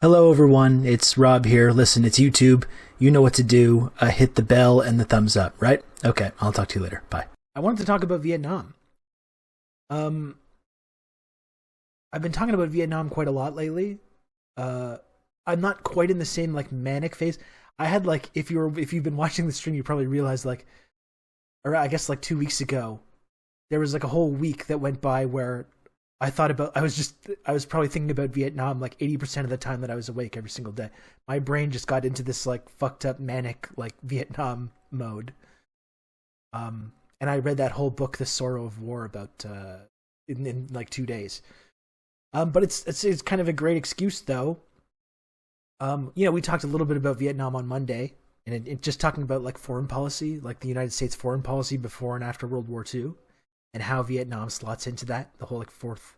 Hello, everyone. It's Rob here. Listen, it's YouTube. You know what to do. Hit the bell and the thumbs up, right? Okay, I'll talk to you later. Bye. I wanted to talk about Vietnam. I've been talking about Vietnam quite a lot lately. I'm not quite in the same manic phase. I had if you've been watching the stream, you probably realized or I guess 2 weeks ago, there was a whole week that went by where I was probably thinking about Vietnam 80% of the time that I was awake every single day. My brain just got into this fucked up manic Vietnam mode. And I read that whole book, The Sorrow of War, about in 2 days. But it's kind of a great excuse though. We talked a little bit about Vietnam on Monday, and it just talking about foreign policy, the United States foreign policy before and after World War II. And how Vietnam slots into that, the whole Fourth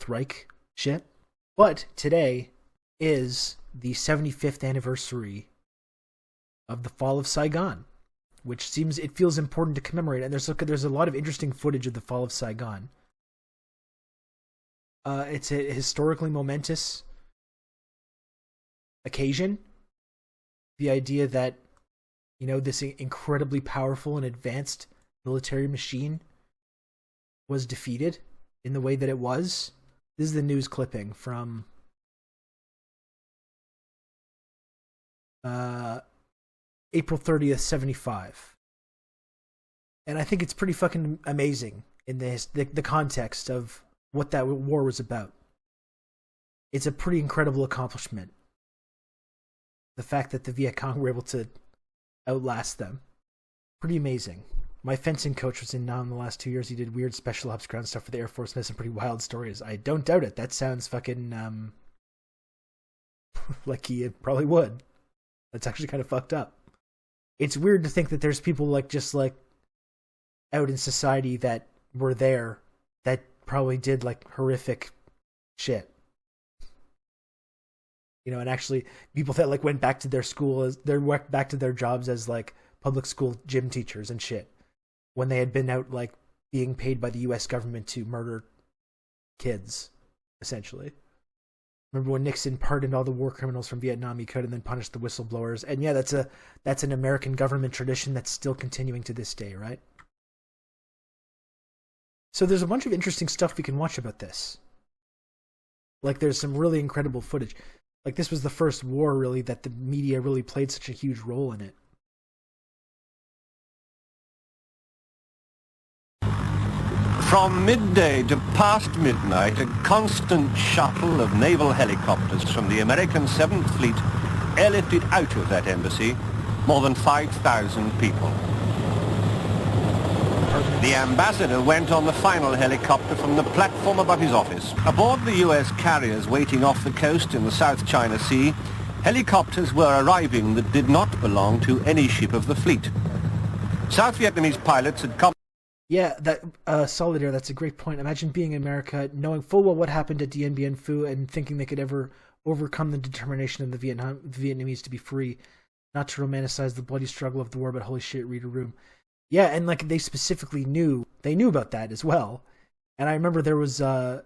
Reich shit. But today is the 75th anniversary of the Fall of Saigon, which feels important to commemorate. And there's a lot of interesting footage of the Fall of Saigon. It's a historically momentous occasion. The idea that this incredibly powerful and advanced military machine was defeated in the way that it was. This is the news clipping from April 30th, 75. And I think it's pretty fucking amazing in the context of what that war was about. It's a pretty incredible accomplishment. The fact that the Viet Cong were able to outlast them. Pretty amazing. My fencing coach was in Nam the last 2 years. He did weird special ops ground stuff for the Air Force and has some pretty wild stories. I don't doubt it. That sounds fucking, like he probably would. That's actually kind of fucked up. It's weird to think that there's people out in society that were there that probably did horrific shit. And actually people that went back to their school, went back to their jobs as public school gym teachers and shit, when they had been out being paid by the US government to murder kids, essentially. Remember when Nixon pardoned all the war criminals from Vietnam he could and then punished the whistleblowers? And yeah, that's an American government tradition that's still continuing to this day, right? So there's a bunch of interesting stuff we can watch about this. There's some really incredible footage. This was the first war really that the media really played such a huge role in it. From midday to past midnight, a constant shuttle of naval helicopters from the American 7th Fleet airlifted out of that embassy more than 5,000 people. The ambassador went on the final helicopter from the platform above his office. Aboard the US carriers waiting off the coast in the South China Sea, helicopters were arriving that did not belong to any ship of the fleet. South Vietnamese pilots had come. Yeah, Solidaire, that's a great point. Imagine being in America, knowing full well what happened at Dien Bien Phu and thinking they could ever overcome the determination of the Vietnamese to be free, not to romanticize the bloody struggle of the war, but holy shit, read a room. Yeah, and they specifically knew about that as well. And I remember there was, I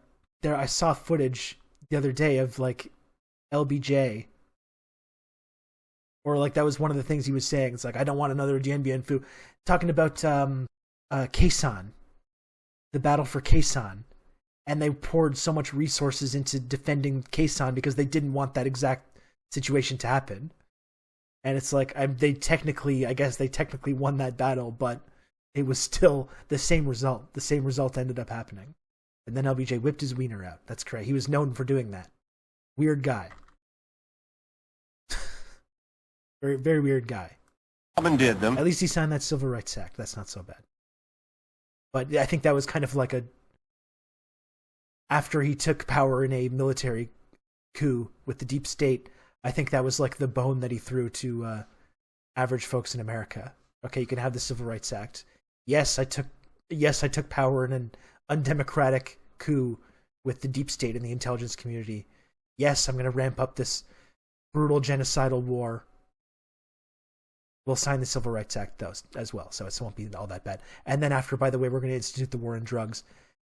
saw footage the other day of LBJ, or that was one of the things he was saying. It's I don't want another Dien Bien Phu. Talking about, Khe Sanh, the battle for Khe Sanh, and they poured so much resources into defending Khe Sanh because they didn't want that exact situation to happen. And it's they technically won that battle, but it was still the same result. The same result ended up happening. And then LBJ whipped his wiener out. That's correct. He was known for doing that. Weird guy. Very, very weird guy. Commandeered them. At least he signed that Civil Rights Act. That's not so bad. But I think that was kind of after he took power in a military coup with the deep state, I think that was the bone that he threw to average folks in America. Okay, you can have the Civil Rights Act. Yes, I took power in an undemocratic coup with the deep state and the intelligence community. Yes, I'm going to ramp up this brutal genocidal war. We'll sign the Civil Rights Act, though, as well, so it won't be all that bad. And then after, by the way, we're going to institute the war on drugs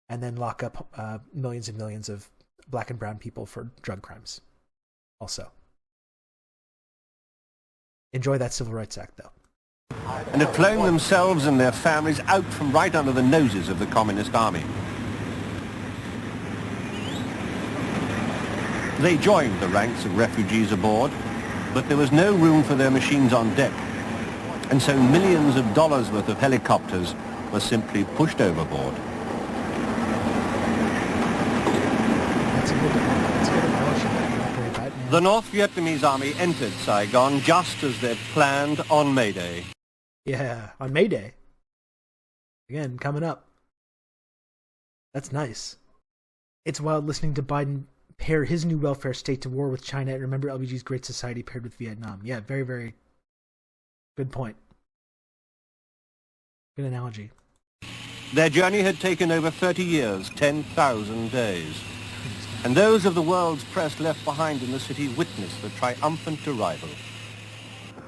and then lock up millions and millions of black and brown people for drug crimes. Also. Enjoy that Civil Rights Act, though. And had flown themselves and their families out from right under the noses of the Communist Army. They joined the ranks of refugees aboard, but there was no room for their machines on deck, and so millions of dollars worth of helicopters were simply pushed overboard. The North Vietnamese army entered Saigon just as they'd planned on May Day. Yeah, on May Day. Again, coming up. That's nice. It's wild listening to Biden pair his new welfare state to war with China and remember LBG's Great Society paired with Vietnam. Yeah, very, very good point. Good analogy. Their journey had taken over 30 years, 10,000 days. And those of the world's press left behind in the city witnessed the triumphant arrival.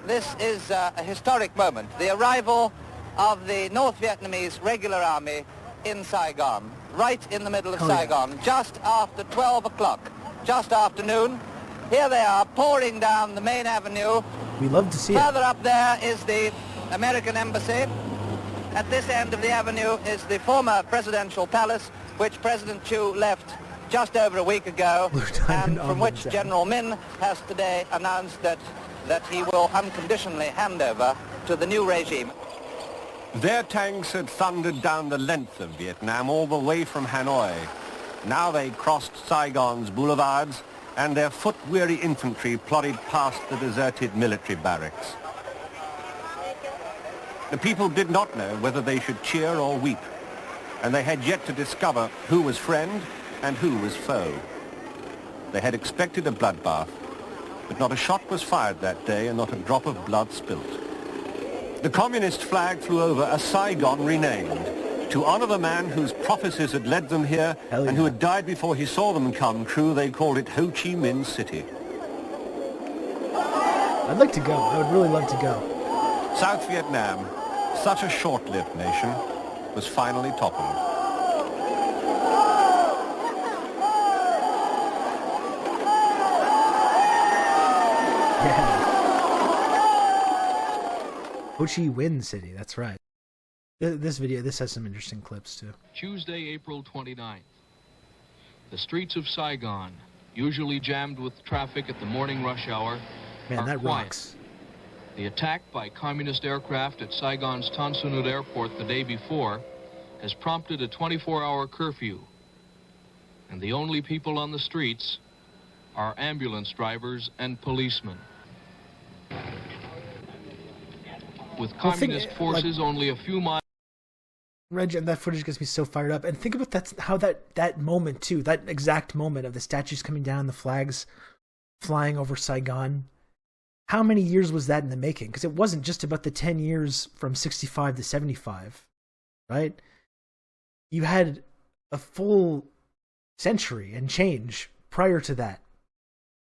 This is a historic moment, the arrival of the North Vietnamese regular army in Saigon, right in the middle of Saigon, just after 12 o'clock, just after noon. Here they are, pouring down the main avenue. We love to see it. Further up there is the American embassy. At this end of the avenue is the former presidential palace, which President Chu left just over a week ago, and from which General Min has today announced that he will unconditionally hand over to the new regime. Their tanks had thundered down the length of Vietnam all the way from Hanoi. Now they crossed Saigon's boulevards, and their foot-weary infantry plodded past the deserted military barracks. The people did not know whether they should cheer or weep, and they had yet to discover who was friend and who was foe. They had expected a bloodbath, but not a shot was fired that day and not a drop of blood spilt. The communist flag flew over a Saigon renamed. To honor the man whose prophecies had led them here and who had died before he saw them come true, they called it Ho Chi Minh City. I'd like to go. I would really love to go. South Vietnam, such a short-lived nation, was finally toppled. Ho Chi Minh City, that's right. This has some interesting clips too. Tuesday, April 29th. The streets of Saigon, usually jammed with traffic at the morning rush hour, Man, are that quiet. rocks. The attack by communist aircraft at Saigon's Tan Son Nhut airport the day before has prompted a 24-hour curfew. And the only people on the streets are ambulance drivers and policemen. With communist forces only a few miles... Reg, and that footage gets me so fired up. And think about that moment, too. That exact moment of the statues coming down, the flags flying over Saigon. How many years was that in the making? Because it wasn't just about the 10 years from 65 to 75, right? You had a full century and change prior to that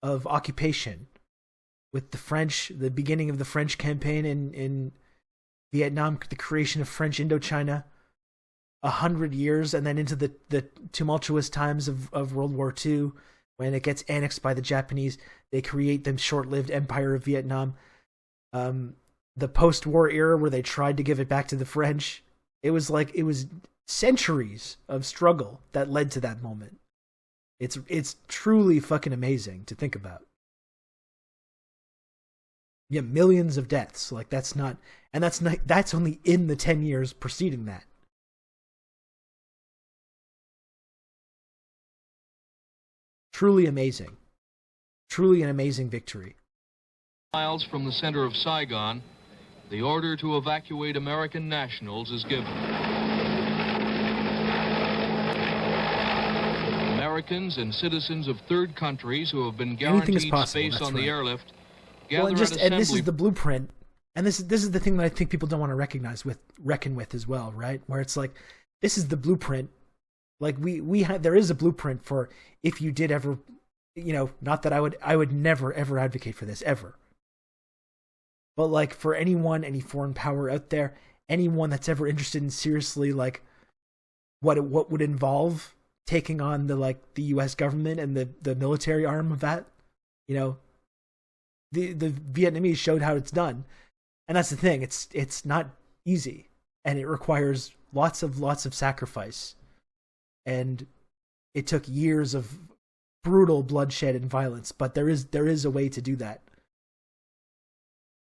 of occupation with the French, the beginning of the French campaign in Vietnam, the creation of French Indochina, 100 years, and then into the tumultuous times of World War II, when it gets annexed by the Japanese. They create the short-lived Empire of Vietnam. The post-war era where they tried to give it back to the French. It was centuries of struggle that led to that moment. It's truly fucking amazing to think about. Yeah, millions of deaths. Like that's only in the 10 years preceding that. Truly amazing. Truly an amazing victory. Miles from the center of Saigon, the order to evacuate American nationals is given. Americans and citizens of third countries who have been guaranteed space on the airlift gather at assembly. And this is the blueprint. And this is the thing that I think people don't want to reckon with as well, right? Where it's like, this is the blueprint. Like there is a blueprint for if you did ever, not that I would never ever advocate for this ever. But like for anyone, any foreign power out there, anyone that's ever interested in seriously like what would involve taking on the U.S. government and the military arm of that, You know, the Vietnamese showed how it's done, and that's the thing. It's not easy, and it requires lots of sacrifice, and it took years of brutal bloodshed and violence. But there is a way to do that.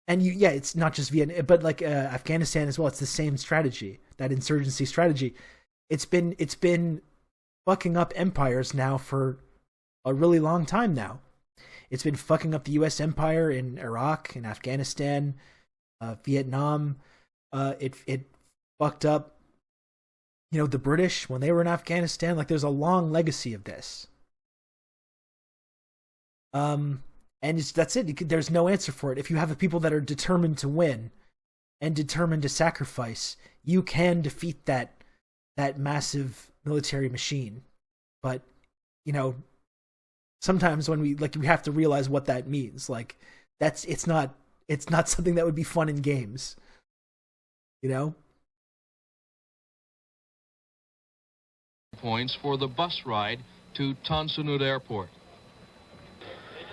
And it's not just Vietnam, but like Afghanistan as well. It's the same strategy, that insurgency strategy. It's been fucking up empires now for a really long time now. It's been fucking up the U.S. empire in Iraq and Afghanistan, Vietnam. It fucked up, the British when they were in Afghanistan. Like, there's a long legacy of this. And that's it. There's no answer for it. If you have people that are determined to win and determined to sacrifice, you can defeat that massive military machine. But, sometimes when we have to realize what that means. Like, it's not something that would be fun in games. Points for the bus ride to Tan Son Nhut Airport.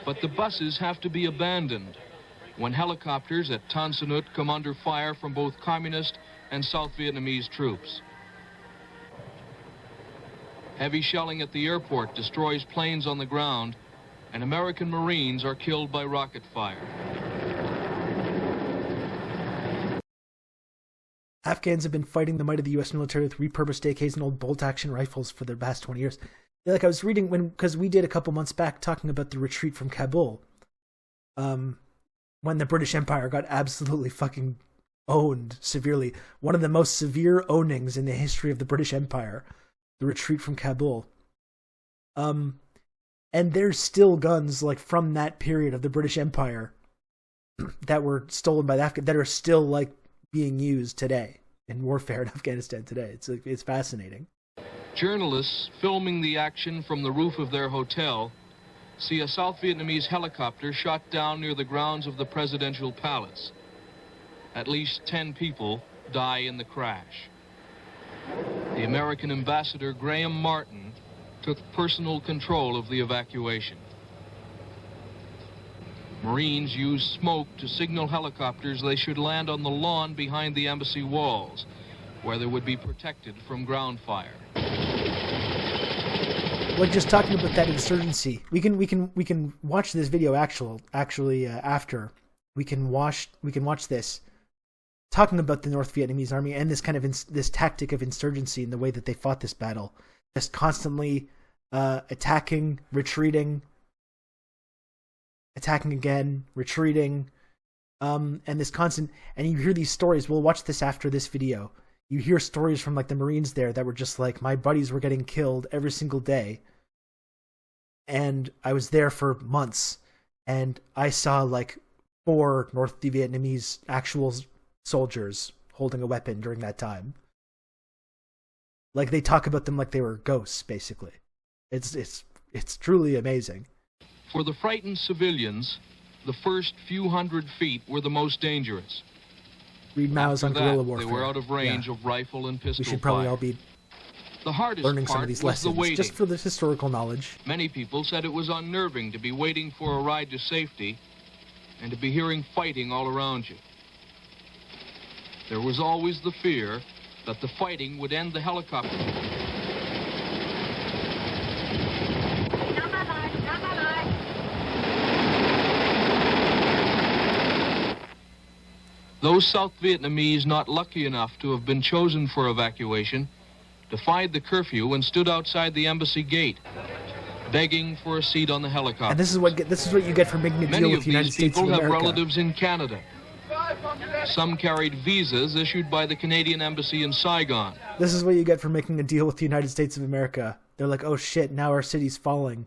But the buses have to be abandoned when helicopters at Tan Son Nhut come under fire from both Communist and South Vietnamese troops. Heavy shelling at the airport destroys planes on the ground, and American Marines are killed by rocket fire. Afghans have been fighting the might of the U.S. military with repurposed AKs and old bolt-action rifles for the past 20 years. Like, I was reading because we did a couple months back talking about the retreat from Kabul, when the British Empire got absolutely fucking owned severely. One of the most severe ownings in the history of the British Empire, the retreat from Kabul. And there's still guns like from that period of the British Empire that were stolen by the Afghans that are still like being used today in warfare in Afghanistan today. It's fascinating. Journalists filming the action from the roof of their hotel see a South Vietnamese helicopter shot down near the grounds of the presidential palace. At least 10 people die in the crash. The American ambassador, Graham Martin, took personal control of the evacuation. Marines used smoke to signal helicopters they should land on the lawn behind the embassy walls, where they would be protected from ground fire. Like, just talking about that insurgency, we can watch this video actually after we can watch this, talking about the North Vietnamese army and this kind of this tactic of insurgency and the way that they fought this battle, just constantly attacking, retreating, attacking again, retreating, and this constant. And you hear these stories. We'll watch this after this video. You hear stories from like the Marines there that were just like, my buddies were getting killed every single day. And I was there for months. And I saw like 4 North Vietnamese actual soldiers holding a weapon during that time. Like, they talk about them like they were ghosts, basically. It's truly amazing. For the frightened civilians, the first few hundred feet were the most dangerous. Read Mao's on guerrilla warfare. They were out of range of rifle and pistol fire. We should probably all be the hardest learning part some of these was lessons, the waiting. just for the historical knowledge. Many people said it was unnerving to be waiting for a ride to safety and to be hearing fighting all around you. There was always the fear that the fighting would end the helicopter. Those South Vietnamese not lucky enough to have been chosen for evacuation defied the curfew and stood outside the embassy gate, begging for a seat on the helicopter. And this is what you get for making a deal with the United States of America. Many of these people have relatives in Canada. Some carried visas issued by the Canadian embassy in Saigon. This is what you get for making a deal with the United States of America. They're like, oh shit, now our city's falling.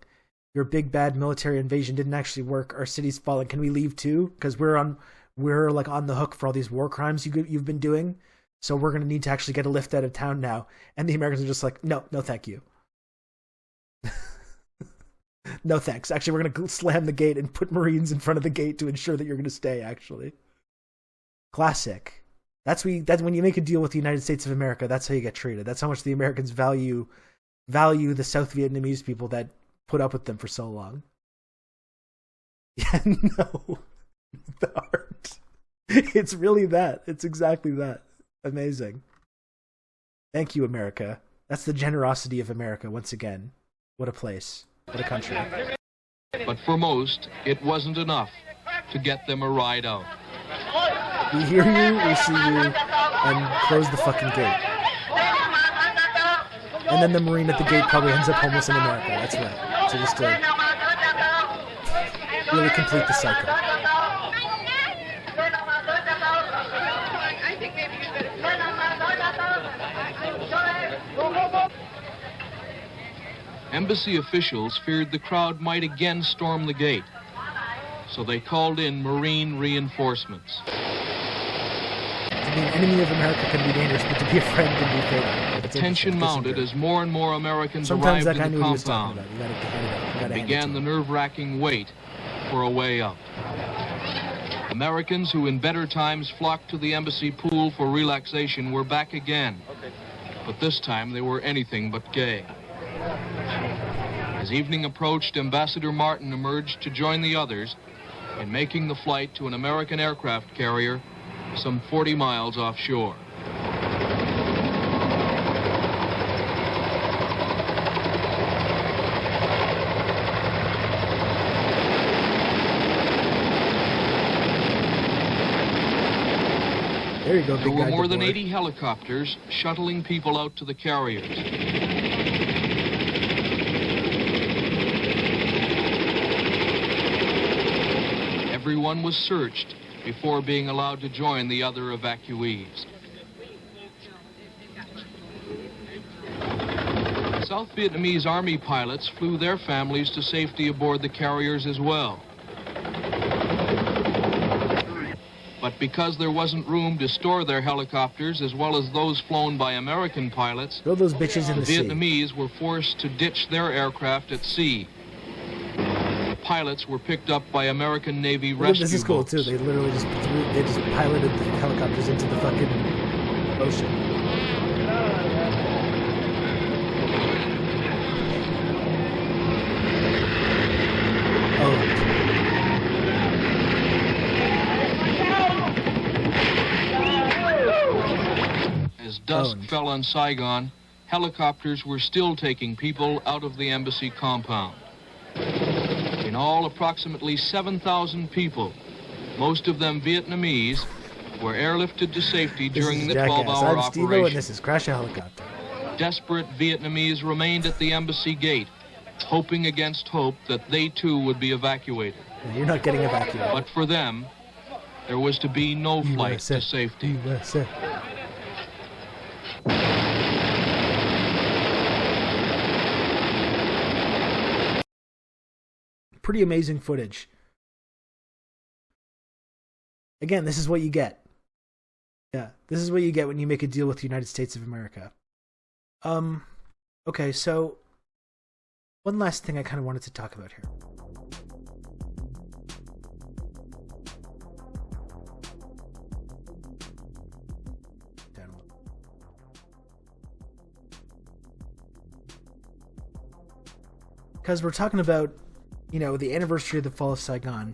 Your big bad military invasion didn't actually work. Our city's falling. Can we leave too? Because we're like on the hook for all these war crimes you've been doing. So we're going to need to actually get a lift out of town now. And the Americans are just like, no thank you. No thanks. Actually, we're going to slam the gate and put Marines in front of the gate to ensure that you're going to stay, actually. Classic. That's when you make a deal with the United States of America, that's how you get treated. That's how much the Americans value the South Vietnamese people that put up with them for so long. Yeah, no. The art. It's really that. It's exactly that. Amazing. Thank you, America. That's the generosity of America once again. What a place. What a country. But for most, it wasn't enough to get them a ride out. We hear you, we see you, and close the fucking gate. And then the Marine at the gate probably ends up homeless in America. That's right. So just to really complete the cycle. Embassy officials feared the crowd might again storm the gate, so they called in Marine reinforcements. To be an enemy of America can be dangerous, but to be a friend can be fatal. The tension mounted as more and more Americans Sometimes arrived that guy in knew the what he was talking compound. about. You gotta Began the nerve-wracking wait for a way out. Americans who in better times flocked to the embassy pool for relaxation were back again. But this time they were anything but gay. As evening approached, Ambassador Martin emerged to join the others in making the flight to an American aircraft carrier some 40 miles offshore. There you go, big There were guy more than aboard. 80 helicopters shuttling people out to the carriers. Everyone was searched before being allowed to join the other evacuees. South Vietnamese Army pilots flew their families to safety aboard the carriers as well. But because there wasn't room to store their helicopters as well as those flown by American pilots, Throw those bitches in the the sea. Vietnamese were forced to ditch their aircraft at sea. The pilots were picked up by American Navy rescue This is cool boats. too. They literally just piloted the helicopters into the fucking ocean. As dusk fell on Saigon, helicopters were still taking people out of the embassy compound. In all, approximately 7,000 people, most of them Vietnamese, were airlifted to safety during the 12-hour I'm Steve-O, and operation. this is Crash a Helicopter. Desperate Vietnamese remained at the embassy gate, hoping against hope that they too would be evacuated. You're not getting evacuated. But for them, there was to be no flight to safety. USA. Pretty amazing footage. Again, this is what you get. Yeah, this is what you get when you make a deal with the United States of America. Okay, so one last thing I kind of wanted to talk about here. Down a little. Because we're talking about, you know, the anniversary of the Fall of Saigon,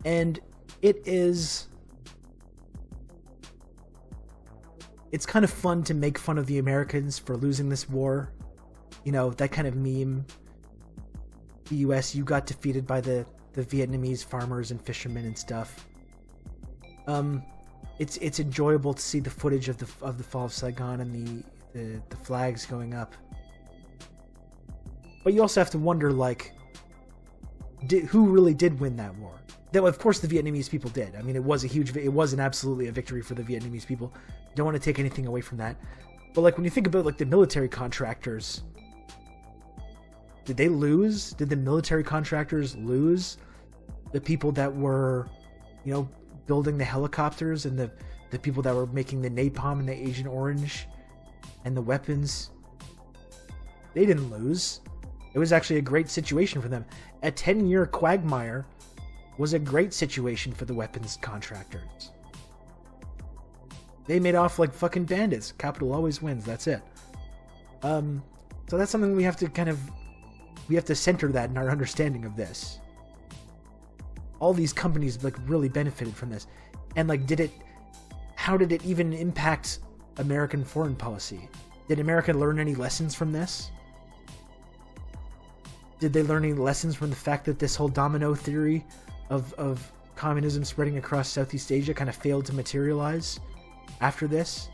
and it's kind of fun to make fun of the Americans for losing this war. You know, that kind of meme. The US, you got defeated by the Vietnamese farmers and fishermen and stuff. It's enjoyable to see the footage of the Fall of Saigon and the flags going up. But you also have to wonder, like, who really did win that war? Though, of course, the Vietnamese people did. I mean, it was absolutely a victory for the Vietnamese people. Don't want to take anything away from that. But, like, when you think about, like, the military contractors, did they lose? Did the military contractors lose? The people that were, you know, building the helicopters and the people that were making the napalm and the Agent Orange and the weapons, they didn't lose. It was actually a great situation for them. A 10-year quagmire was a great situation for the weapons contractors. They made off like fucking bandits. Capital always wins. That's it. So that's something we have to center that in our understanding of this. all these companies like really benefited from this. And like, how did it even impact American foreign policy? Did America learn any lessons from this? Did they learn any lessons from the fact that this whole domino theory of communism spreading across Southeast Asia kind of failed to materialize after this?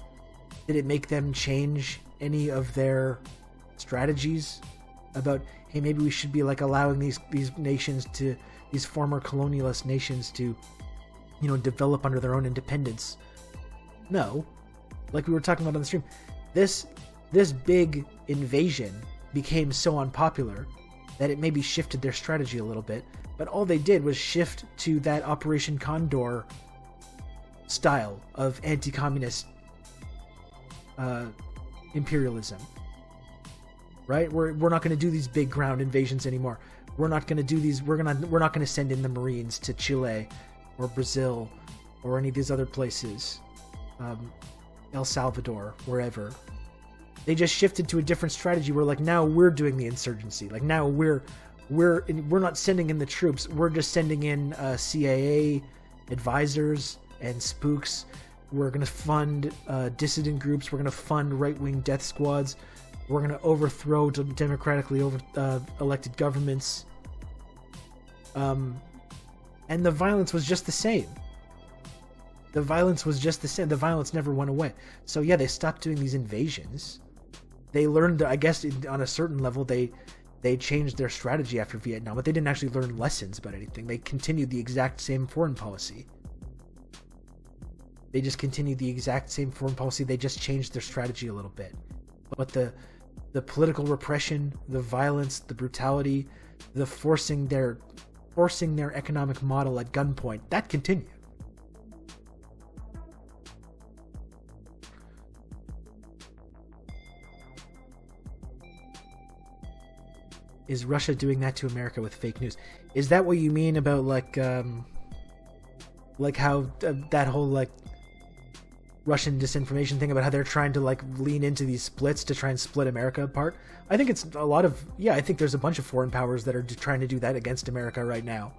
Did it make them change any of their strategies about, hey, maybe we should be like allowing these nations to, these former colonialist nations to, you know, develop under their own independence? No. Like we were talking about on the stream, this big invasion became so unpopular that it maybe shifted their strategy a little bit, but all they did was shift to that Operation Condor style of anti-communist imperialism. Right? We're not going to do these big ground invasions anymore. We're not going to do these. We're not going to send in the Marines to Chile or Brazil or any of these other places, El Salvador, wherever. They just shifted to a different strategy where, like, now we're doing the insurgency. Like, now we're not sending in the troops. We're just sending in CIA advisors and spooks. We're going to fund dissident groups. We're going to fund right-wing death squads. We're going to overthrow democratically elected governments. And the violence was just the same. The violence was just the same. The violence never went away. So yeah, they stopped doing these invasions. They learned, I guess, on a certain level, they changed their strategy after Vietnam, but they didn't actually learn lessons about anything. They continued the exact same foreign policy. They just continued the exact same foreign policy. They just changed their strategy a little bit. But the political repression, the violence, the brutality, the forcing their economic model at gunpoint, that continued. Is Russia doing that to America with fake news? Is that what you mean about like how that whole like Russian disinformation thing about how they're trying to like lean into these splits to try and split America apart? I think it's a lot of, I think there's a bunch of foreign powers that are trying to do that against America right now.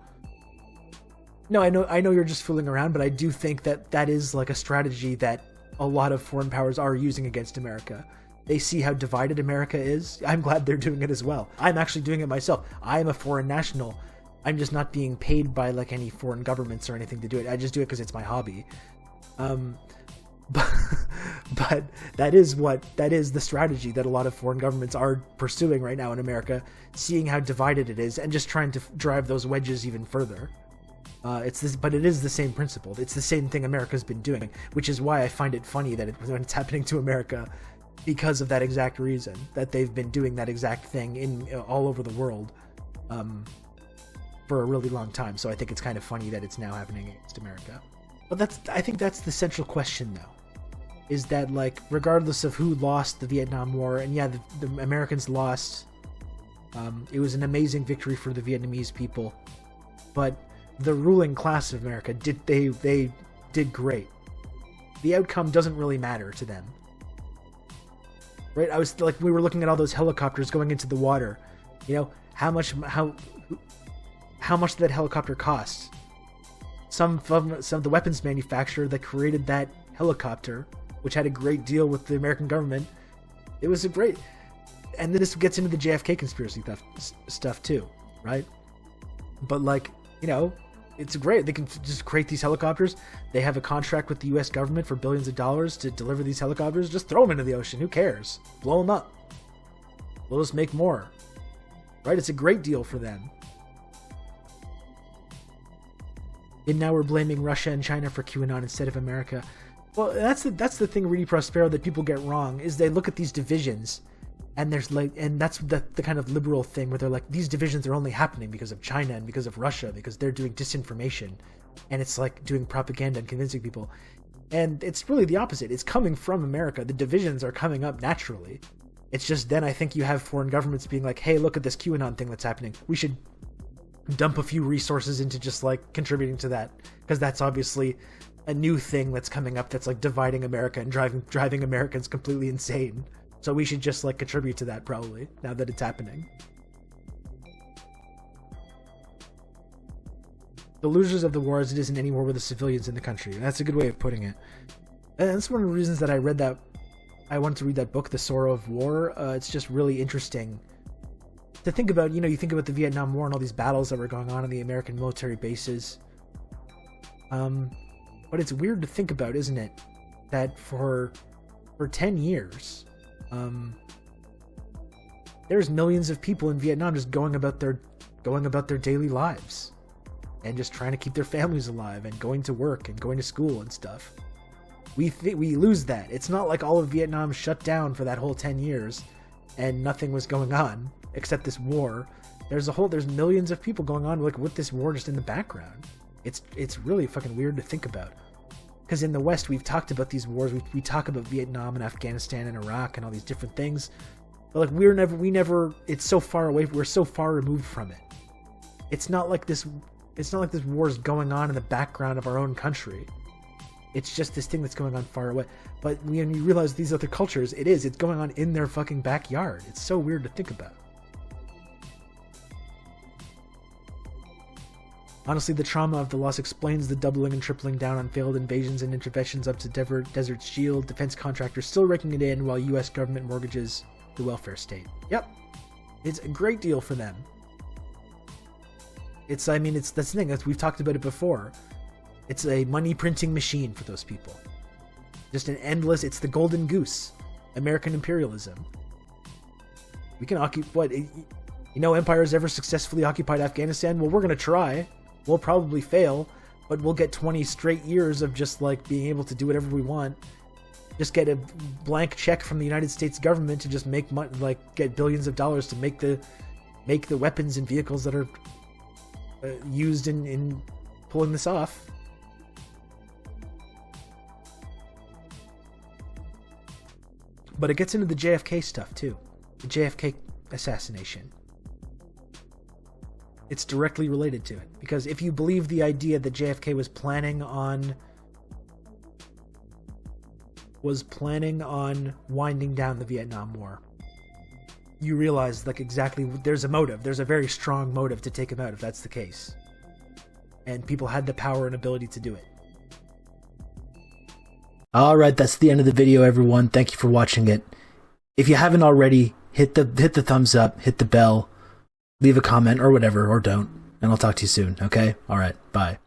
No, I know you're just fooling around, but I do think that is like a strategy that a lot of foreign powers are using against America. They see how divided America is. I'm glad they're doing it as well. I'm actually doing it myself. I'm a foreign national. I'm just not being paid by like any foreign governments or anything to do it. I just do it because it's my hobby. But that is the strategy that a lot of foreign governments are pursuing right now in America, seeing how divided it is and just trying to drive those wedges even further. But it is the same principle. It's the same thing America's been doing, which is why I find it funny that when it's happening to America, because of that exact reason, that they've been doing that exact thing in all over the world for a really long time. So I think it's kind of funny that it's now happening against America. But I think that's the central question, though, is that like regardless of who lost the Vietnam War, and yeah, the Americans lost. It was an amazing victory for the Vietnamese people, but the ruling class of America they did great. The outcome doesn't really matter to them. Right? We were looking at all those helicopters going into the water. You know, how much did that helicopter cost? Some of the weapons manufacturer that created that helicopter, which had a great deal with the American government, it was a great. And then this gets into the JFK conspiracy stuff too, right? But like, you know, it's great. They can just create these helicopters. They have a contract with the U.S. government for billions of dollars to deliver these helicopters. Just throw them into the ocean. Who cares? Blow them up. We'll just make more. Right? It's a great deal for them. And now we're blaming Russia and China for QAnon instead of America. Well, that's the thing, Rudy Prospero, that people get wrong, is they look at these divisions, and that's the kind of liberal thing where they're like, these divisions are only happening because of China and because of Russia, because they're doing disinformation, and it's like doing propaganda and convincing people. And it's really the opposite. It's coming from America. The divisions are coming up naturally. It's just then I think you have foreign governments being like, hey, look at this QAnon thing that's happening. We should dump a few resources into just like contributing to that, because that's obviously a new thing that's coming up that's like dividing America and driving Americans completely insane. So we should just like contribute to that probably now that it's happening. the losers of the war as it is in any war with the civilians in the country. That's a good way of putting it. And that's one of the reasons that I wanted to read that book, The Sorrow of War. It's just really interesting to think about. You think about the Vietnam War and all these battles that were going on in the American military bases. But it's weird to think about, isn't it? That for 10 years, there's millions of people in Vietnam just going about their daily lives and just trying to keep their families alive and going to work and going to school and stuff. We lose that. It's not like all of Vietnam shut down for that whole 10 years and nothing was going on except this war. There's millions of people going on with this war just in the background. It's really fucking weird to think about. Because in the West, we've talked about these wars. We talk about Vietnam and Afghanistan and Iraq and all these different things. But like it's so far away. We're so far removed from it. It's not like this war is going on in the background of our own country. It's just this thing that's going on far away. But when you realize these other cultures, it's going on in their fucking backyard. It's so weird to think about. Honestly, the trauma of the loss explains the doubling and tripling down on failed invasions and interventions up to Desert Shield, defense contractors still raking it in while U.S. government mortgages the welfare state. Yep. It's a great deal for them. That's the thing, we've talked about it before. It's a money printing machine for those people. Just an endless, it's the golden goose. American imperialism. We can empires ever successfully occupied Afghanistan? Well, we're going to try. We'll probably fail, but we'll get 20 straight years of just like being able to do whatever we want. Just get a blank check from the United States government to just make money, like get billions of dollars to make the weapons and vehicles that are used in pulling this off. But it gets into the JFK stuff too. The JFK assassination. It's directly related to it. Because if you believe the idea that JFK was planning on winding down the Vietnam War, you realize like exactly there's a motive. There's a very strong motive to take him out if that's the case. And people had the power and ability to do it. Alright, that's the end of the video, everyone. Thank you for watching it. If you haven't already, hit the thumbs up, hit the bell, leave a comment or whatever, or don't. And I'll talk to you soon, okay? Alright, bye.